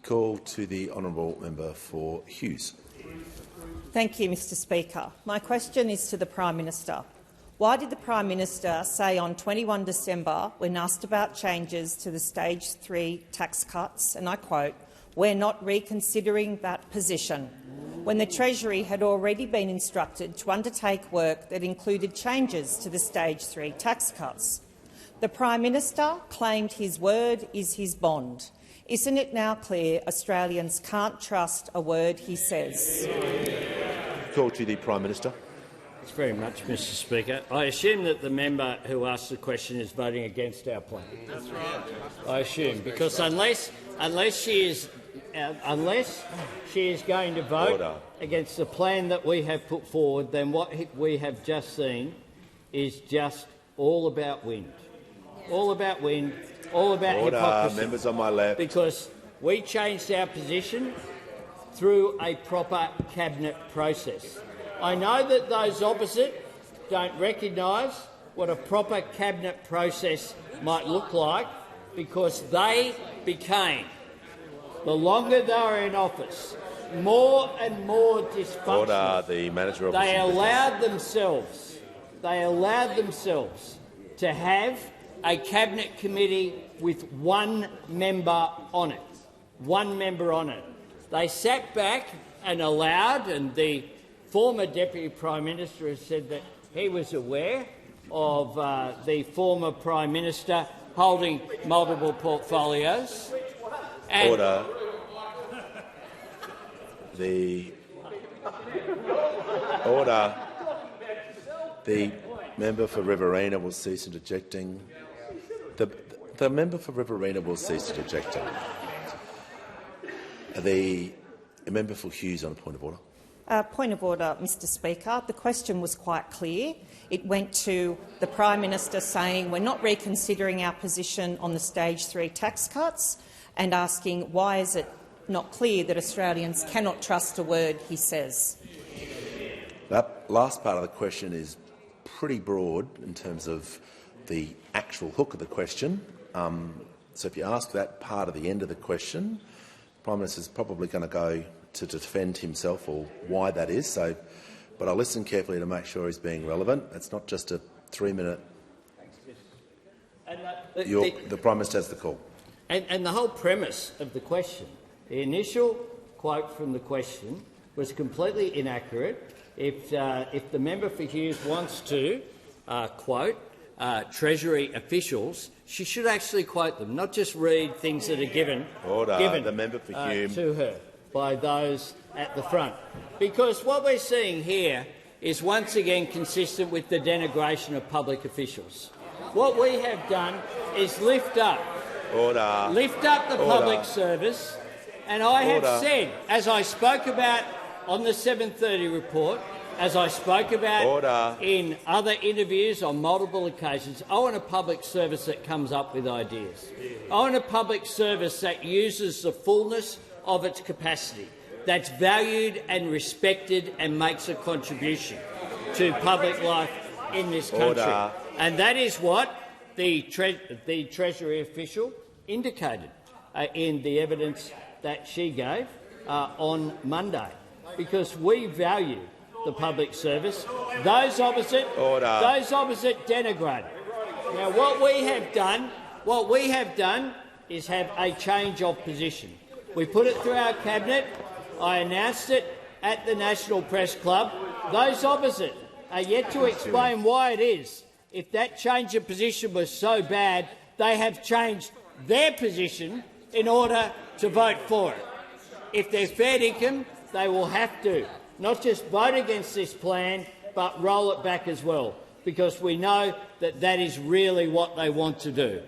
Call to the honourable member for Hughes. Thank you, Mr Speaker. My question is to the Prime Minister. Why did the Prime Minister say on 21 December, when asked about changes to the Stage 3 tax cuts, and I quote, "We're not reconsidering that position," when the Treasury had already been instructed to undertake work that included changes to the Stage 3 tax cuts? The Prime Minister claimed his word is his bond. Isn't it now clear Australians can't trust a word he says? Call to the Prime Minister. Thanks very much, Mr Speaker. I assume that the member who asked the question is voting against our plan. That's right. I assume, because unless she is going to vote against the plan that we have put forward, then what we have just seen is just all about wind. All about wind, all about hypocrisy. Members on my left. Because we changed our position through a proper cabinet process. I know that those opposite don't recognise what a proper cabinet process might look like, because they became, the longer they were in office, more and more dysfunctional. The manager of They allowed themselves to have a cabinet committee with one member on it. One member on it. They sat back and allowed, and the former Deputy Prime Minister has said that he was aware of the former Prime Minister holding multiple portfolios. And Order. The member for Riverina will cease interjecting. The member for Riverina will cease interjecting. The member for Hughes on a point of order. Point of order, Mr Speaker. The question was quite clear. It went to the Prime Minister saying we're not reconsidering our position on the Stage 3 tax cuts and asking why is it not clear that Australians cannot trust a word he says. That last part of the question is pretty broad in terms of the actual hook of the question. So if you ask that part of the end of the question, the Prime Minister is probably going to go to defend himself or why that is. So, but I'll listen carefully to make sure he's being relevant. It's not just a 3-minute. The Prime Minister has the call. And the whole premise of the question, the initial quote from the question, was completely inaccurate. If the member for Hughes wants to quote Treasury officials, she should actually quote them, not just read things that are given the member for Hume to her by those at the front. Because what we're seeing here is once again consistent with the denigration of public officials. What we have done is lift up the public service, and I have said, as I spoke about on the 7:30 report, as I spoke about in other interviews on multiple occasions, I want a public service that comes up with ideas. I want a public service that uses the fullness of its capacity, that's valued and respected and makes a contribution to public life in this country. And that is what the Treasury official indicated in the evidence that she gave on Monday, because we value the public service. Those opposite denigrate it. Now, what we have done is have a change of position. We put it through our cabinet. I announced it at the National Press Club. Those opposite are yet to explain why it is. If that change of position was so bad, they have changed their position in order to vote for it. If they're fair income, they will have to not just vote against this plan, but roll it back as well, because we know that that is really what they want to do.